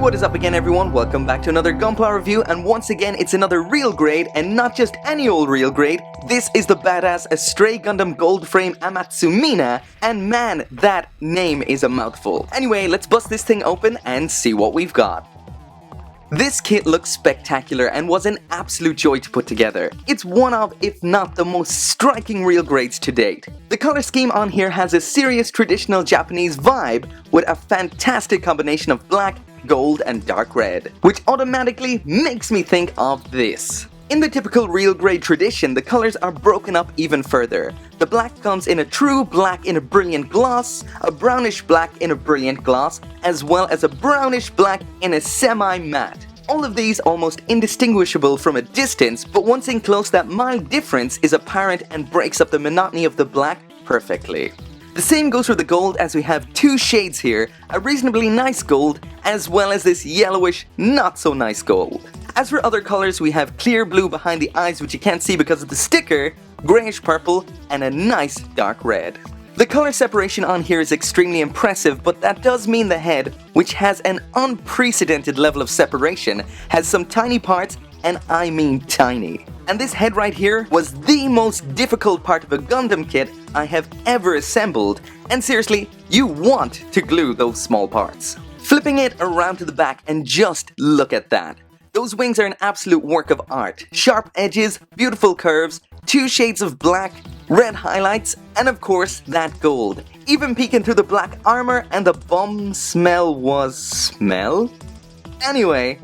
what is up again everyone, welcome back to another Gunpla review, and once again it's another real grade, and not just any old real grade. This is the badass Astray Gundam Gold Frame Amatsu Mina, and man, that name is a mouthful. Anyway, let's bust this thing open and see what we've got. This kit looks spectacular and was an absolute joy to put together. It's one of, if not the most striking real grades to date. The color scheme on here has a serious traditional Japanese vibe with a fantastic combination of black, gold and dark red, which automatically makes me think of this. In the typical real grade tradition, the colors are broken up even further. The black comes in a true black in a brilliant gloss, a brownish black in a brilliant gloss, as well as a brownish black in a semi-matte. All of these almost indistinguishable from a distance, but once in close that mild difference is apparent and breaks up the monotony of the black perfectly. The same goes for the gold, as we have two shades here, a reasonably nice gold, as well as this yellowish, not so nice gold. As for other colors, we have clear blue behind the eyes, which you can't see because of the sticker, grayish purple, and a nice dark red. The color separation on here is extremely impressive, but that does mean the head, which has an unprecedented level of separation, has some tiny parts, and I mean tiny. And this head right here was the most difficult part of a Gundam kit I have ever assembled, and seriously, you want to glue those small parts. Flipping it around to the back and just look at that. Those wings are an absolute work of art. Sharp edges, beautiful curves, two shades of black, red highlights, and of course that gold. Even peeking through the black armor, and the bum smell was smell? Anyway,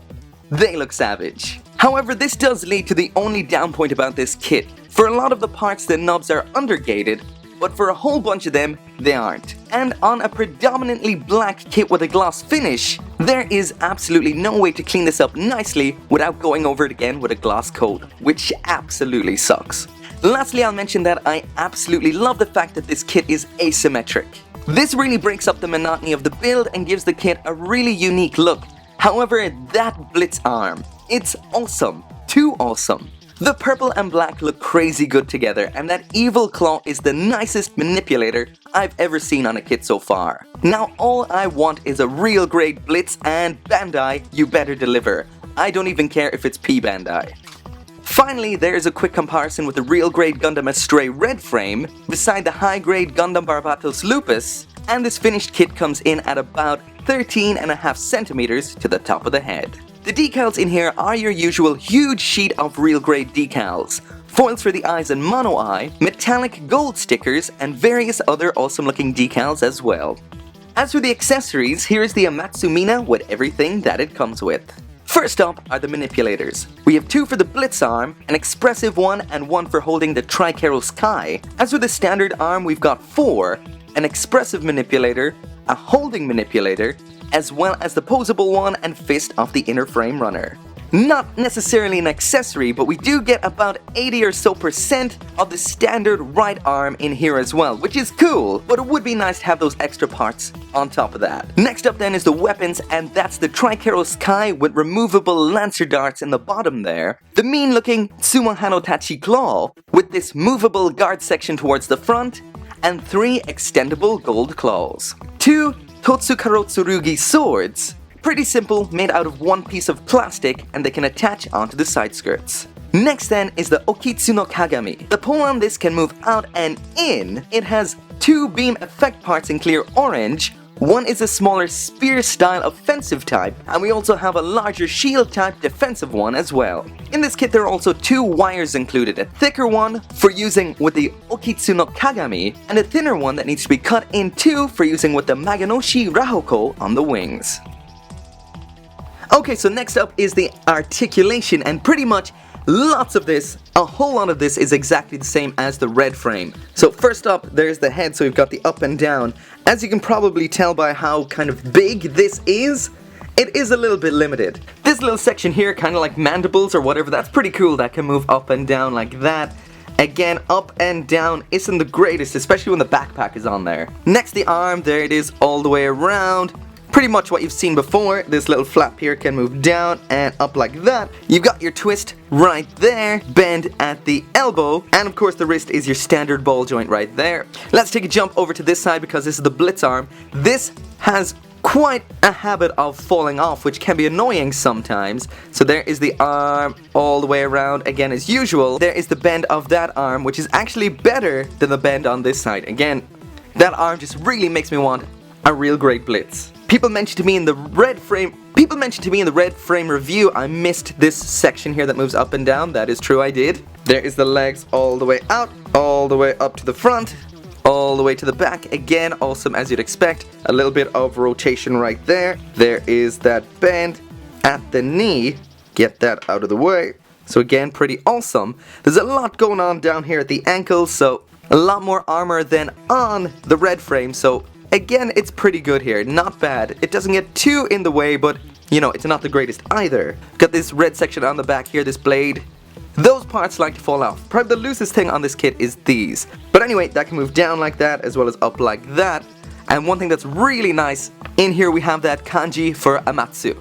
they look savage. However, this does lead to the only down point about this kit. For a lot of the parts, the knobs are undergated, but for a whole bunch of them, they aren't. And on a predominantly black kit with a gloss finish, there is absolutely no way to clean this up nicely without going over it again with a gloss coat, which absolutely sucks. Lastly, I'll mention that I absolutely love the fact that this kit is asymmetric. This really breaks up the monotony of the build and gives the kit a really unique look. However, that blitz arm, it's awesome. Too awesome. The purple and black look crazy good together, and that evil claw is the nicest manipulator I've ever seen on a kit so far. Now all I want is a real grade blitz, and Bandai, you better deliver. I don't even care if it's P Bandai. Finally, there is a quick comparison with the real grade Gundam Astray red frame beside the high grade Gundam Barbatos Lupus, and this finished kit comes in at about 13.5 centimeters to the top of the head. The decals in here are your usual huge sheet of real grade decals, foils for the eyes and mono eye, metallic gold stickers, and various other awesome looking decals as well. As for the accessories, here is the Amatsu Mina with everything that it comes with. First up are the manipulators. We have two for the blitz arm, an expressive one and one for holding the Tricaro Sky. As for the standard arm, we've got four, an expressive manipulator, a holding manipulator, as well as the posable one and fist of the inner frame runner. Not necessarily an accessory, but we do get about 80% or so of the standard right arm in here as well, which is cool, but it would be nice to have those extra parts on top of that. Next up then is the weapons, and that's the Tricaro Sky with removable lancer darts in the bottom there, the mean looking Tsumahano Tachi claw with this movable guard section towards the front, and three extendable gold claws. Two Totsukaro Tsurugi swords. Pretty simple, made out of one piece of plastic, and they can attach onto the side skirts. Next then is the Okitsu no Kagami. The pole on this can move out and in. It has two beam effect parts in clear orange. One is a smaller spear style offensive type, and we also have a larger shield type defensive one as well. In this kit there are also two wires included, a thicker one for using with the Okitsu no Kagami, and a thinner one that needs to be cut in two for using with the Maganoshi Rahoko on the wings. Okay, so next up is the articulation, and pretty much lots of this, a whole lot of this is exactly the same as the red frame. So first up, there's the head, so we've got the up and down. As you can probably tell by how kind of big this is, it is a little bit limited. This little section here, kind of like mandibles or whatever, that's pretty cool, that can move up and down like that. Again, up and down isn't the greatest, especially when the backpack is on there. Next, the arm, there it is all the way around. Pretty much what you've seen before. This little flap here can move down and up like that. You've got your twist right there, bend at the elbow, and of course the wrist is your standard ball joint right there. Let's take a jump over to this side because this is the blitz arm. This has quite a habit of falling off, which can be annoying sometimes. So there is the arm all the way around again as usual. There is the bend of that arm, which is actually better than the bend on this side. Again, that arm just really makes me want a real great blitz. People mentioned to me in the red frame review I missed this section here that moves up and down. That is true, I did. There is the legs all the way out, all the way up to the front, all the way to the back. Again, awesome as you'd expect. A little bit of rotation right there. There is that bend at the knee. Get that out of the way. So again, pretty awesome. There's a lot going on down here at the ankle, so a lot more armor than on the red frame. So again, it's pretty good here. Not bad. It doesn't get too in the way, but you know, it's not the greatest either. Got this red section on the back here, this blade. Those parts like to fall off. Probably the loosest thing on this kit is these. But anyway, that can move down like that as well as up like that. And one thing that's really nice, in here we have that kanji for Amatsu.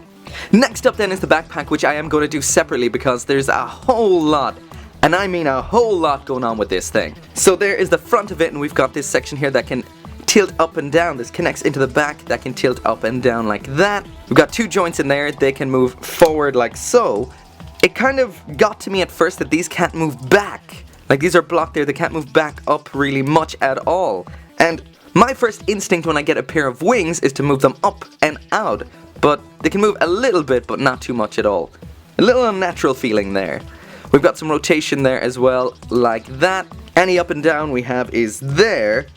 Next up then is the backpack, which I am going to do separately because there's a whole lot, and I mean a whole lot going on with this thing. So there is the front of it, and we've got this section here that can tilt up and down. This connects into the back, that can tilt up and down like that. We've got two joints in there, they can move forward like so. It kind of got to me at first that these can't move back. Like these are blocked there, they can't move back up really much at all. And my first instinct when I get a pair of wings is to move them up and out. But they can move a little bit, but not too much at all. A little unnatural feeling there. We've got some rotation there as well, like that. Any up and down we have is there.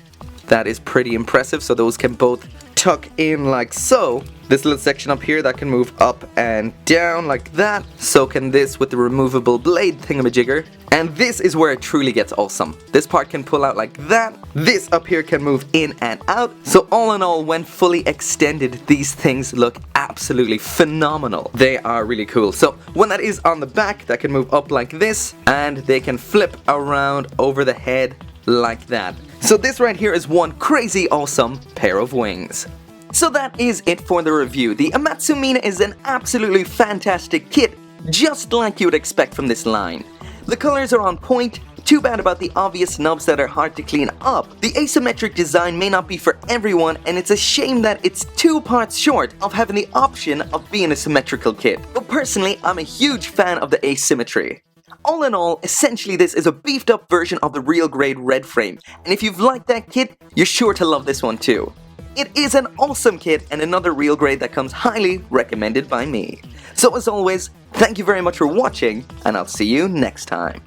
That is pretty impressive, so those can both tuck in like so. This little section up here that can move up and down like that. So can this with the removable blade thingamajigger. And this is where it truly gets awesome. This part can pull out like that. This up here can move in and out. So all in all, when fully extended, these things look absolutely phenomenal. They are really cool. So when that is on the back, that can move up like this, and they can flip around over the head like that. So this right here is one crazy awesome pair of wings. So that is it for the review. The Amatsu Mina is an absolutely fantastic kit, just like you would expect from this line. The colors are on point. Too bad about the obvious nubs that are hard to clean up. The asymmetric design may not be for everyone, and it's a shame that it's 2 parts short of having the option of being a symmetrical kit. But personally, I'm a huge fan of the asymmetry. All in all, essentially this is a beefed up version of the real grade red frame, and if you've liked that kit, you're sure to love this one too. It is an awesome kit and another real grade that comes highly recommended by me. So as always, thank you very much for watching, and I'll see you next time.